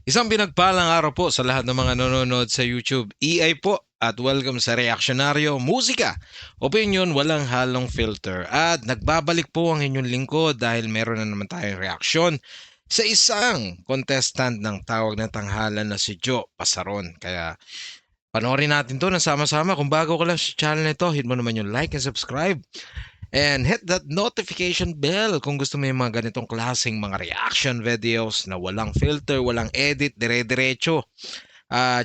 Isang pinagpalang araw po sa lahat ng mga nanonood sa YouTube. EI po at welcome sa Reaksyonaryo Musika. Opinion walang halong filter. At nagbabalik po ang inyong lingkod dahil meron na naman tayong reaksyon sa isang contestant ng tawag na tanghalan na si Joe Pasaron. Kaya panoorin natin to ng sama-sama. Kung bago ka lang sa channel nito, hit mo naman yung like and subscribe. And hit that notification bell kung gusto mo yung mga ganitong klaseng mga reaction videos na walang filter, walang edit, dire-diretso.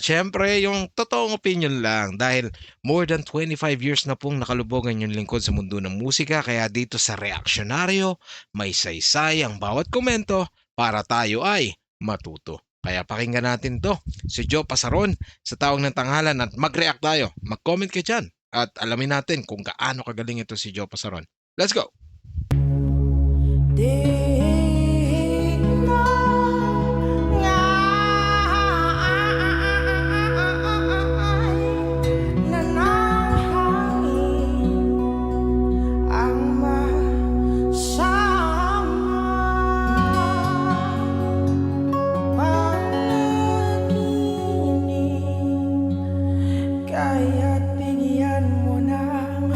Syempre, yung totoong opinion lang dahil more than 25 years na pong nakalubogan yung lingkod sa mundo ng musika kaya dito sa Reaksyonaryo, may saysay ang bawat komento para tayo ay matuto. Kaya pakinggan natin to, si Joe Pasaron sa Tawag ng Tanghalan at mag-react tayo. Mag-comment ka dyan at alamin natin kung gaano kagaling ito si Joe Pasaron. Let's go! Kaya't bigyan mo ng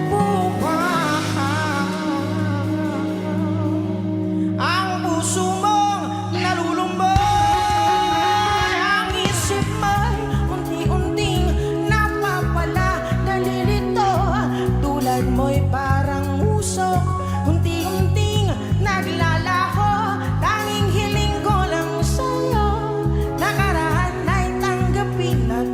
buwan ang puso mong nalulumbay, ang isip mo'y unti-unting napapala, nalilito, tulad mo'y parang usok, unti-unting naglalaho, tanging hiling ko lang sa'yo, nakaraan ay tanggapin at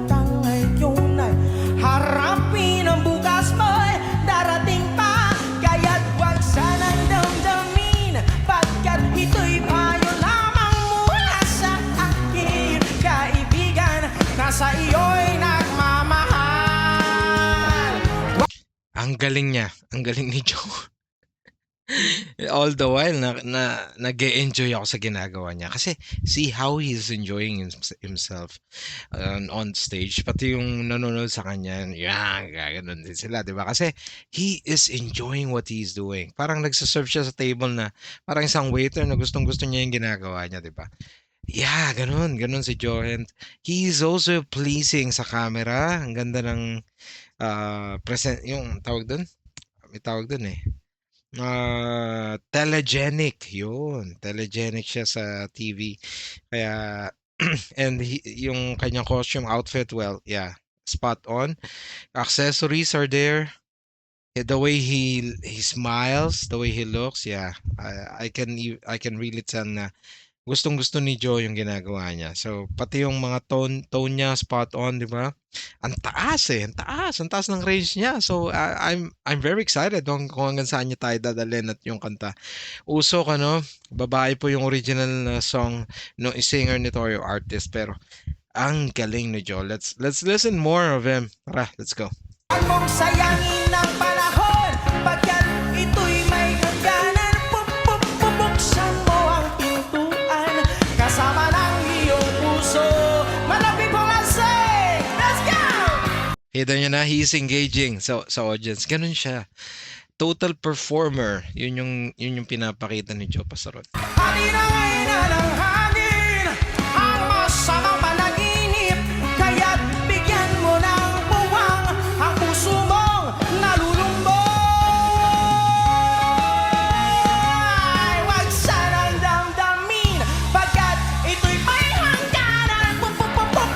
harapin ang bukas mo'y darating pa, kaya't huwag sanang damdamin, pagkat ito'y payo lamang mula sa akin, kaibigan, nasa iyo'y nagmamahal. Ang galing niya, ang galing ni Joe. All the while nag-e-enjoy ako sa ginagawa niya kasi see how he's enjoying himself on stage, pati yung nanonood sa kanya gaganon din sila, di ba? Kasi he is enjoying what he's doing, parang nagsaserve siya sa table na parang isang waiter na gustong gusto niya yung ginagawa niya, di ba? Ganun si Joe, and he's also pleasing sa camera. Ang ganda ng present, yung tawag doon, may tawag doon telegenic, yun. Telegenic siya sa TV. Kaya, and yung kanyang costume outfit, well, yeah, spot on. Accessories are there. The way he smiles, the way he looks, yeah. I can really tell na gustong-gusto ni Joe yung ginagawa niya. So, pati yung mga tone niya spot on, di ba? Ang taas ang taas ng range niya. So, I'm very excited kung hanggang saan niya tayo dadalhin at yung kanta. Usok, babae po yung original na song no singer nito or yung artist, pero ang galing ni Joe. Let's listen more of him. Tara, let's go. Huwag mong sayangin ang panahon, pagkat ito'y may hangganan. Bubuksan mo ang pintuan, kasama ng iyong puso. Malapit po lasing! Let's go! Kita niyo na, he's engaging sa audience. Ganun siya. Total performer. Yun yung pinapakita ni Joe Pasaron. Halina ngayon na ng hangin, ang masamang panaginip, kaya't bigyan mo ng puwang ang puso mong nalulumbay. Huwag sanang damdamin, pagkat ito'y may hangganan.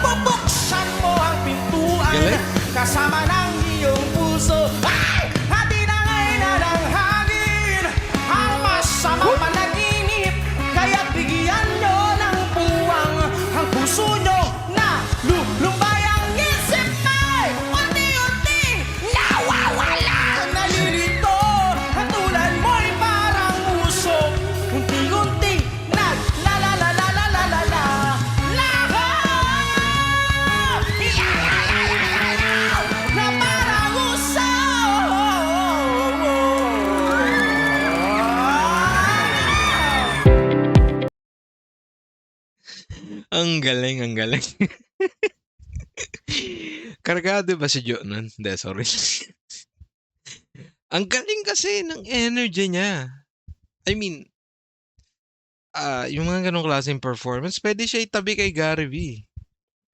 Bubuksan mo ang pintuan, Galing. kasama ng iyong puso. Ay! Hati na ngayon na ng hangin, ang masamang panaginip, kaya't bigyan nyo ng puwang ang puso nyo na lulumbay. Ang isip ay unti-unting nawawala, nalilito, at tulad mo'y parang usok, unti-unting naglalalalalala. Na parang usok. Ang galing, ang galing. Kargado ba si Joe nun? Hindi, sorry. Ang galing kasi ng energy niya. I mean, yung mga gano'ng klaseng performance puwede siya itabi kay Gary V,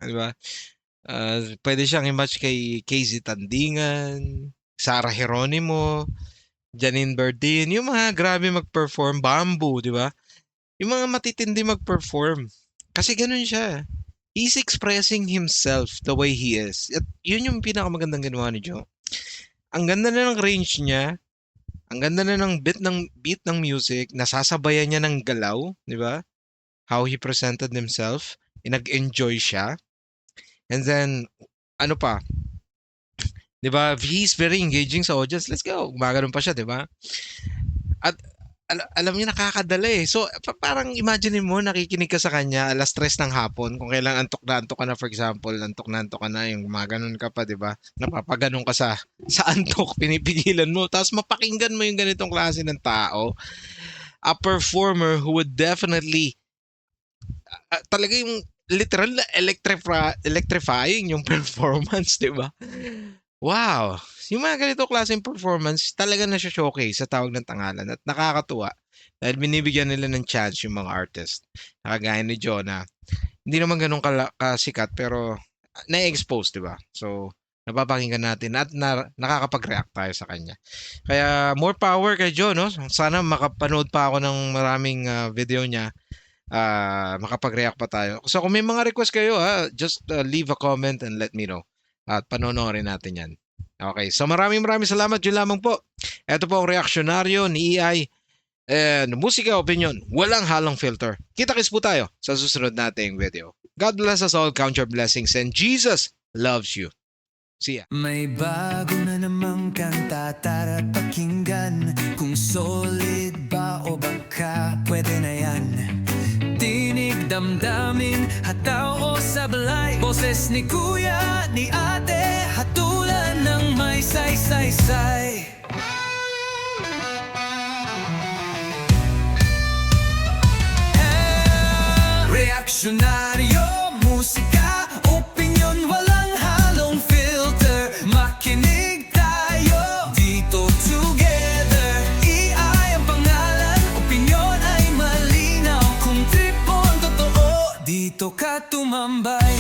'di ba? Puwede siyang i-match kay Casey Tandingan, Sarah Geronimo, Janine Berdin, yung mga grabe mag-perform, Bamboo, 'di ba? Yung mga matitindi mag-perform. Kasi gano'n siya. He's expressing himself the way he is. At yun yung pinakamagandang ginawa ni Joe. Ang ganda na ng range niya, ang ganda na ng beat ng music, nasasabayan niya ng galaw, 'di ba? How he presented himself, nag-enjoy siya. And then ano pa, 'di ba? He's very engaging sa audience. Let's go. Gumagano'n pa siya, 'di ba? At alam niya nakakadala eh. So parang imagine mo nakikinig ka sa kanya alas 3 ng hapon kung kailan antok na antok ka na, for example, antok na antok ka na yung gumaganon ka pa, 'di ba? Napapaganon ka sa antok, pinipigilan mo tapos mapakinggan mo yung ganitong klase ng tao. A performer who would definitely talaga yung literal na electrifying yung performance, 'di ba? Wow! Yung mga ganitong klaseng performance talaga nasho-showcase sa Tawag ng Tanghalan at nakakatuwa dahil binibigyan nila ng chance yung mga artist na kagaya ni Joe na hindi naman gano'n kasikat pero na-expose, 'di ba? So, napapakinggan natin at nakakapag-react tayo sa kanya. Kaya more power kay Joe, 'no? Sana makapanood pa ako ng maraming video niya, makapag-react pa tayo. So kung may mga request kayo, just leave a comment and let me know. At panonoorin natin 'yan. Okay, so maraming salamat. Yun lamang po. Ito po ang reaksyonaryo ni EI and Musika Opinion. Walang halong filter. Kita-kits po tayo sa susunod nating video. God bless us all. Count your blessings and Jesus loves you. See ya. May bago na namang kanta, tara't pakinggan. Kung solid ba o baka, pwede na yan. Tinig damdamin, hataw o sablay. Boses ni kuya, ni ate, hatulan ng may say-say-say. Reaksyonaryo, musika, opinyon, walang halong filter. Makinig tayo, dito together. EI ang pangalan, opinyon ay malinaw. Kung trip mo ang totoo, dito ka tumambay.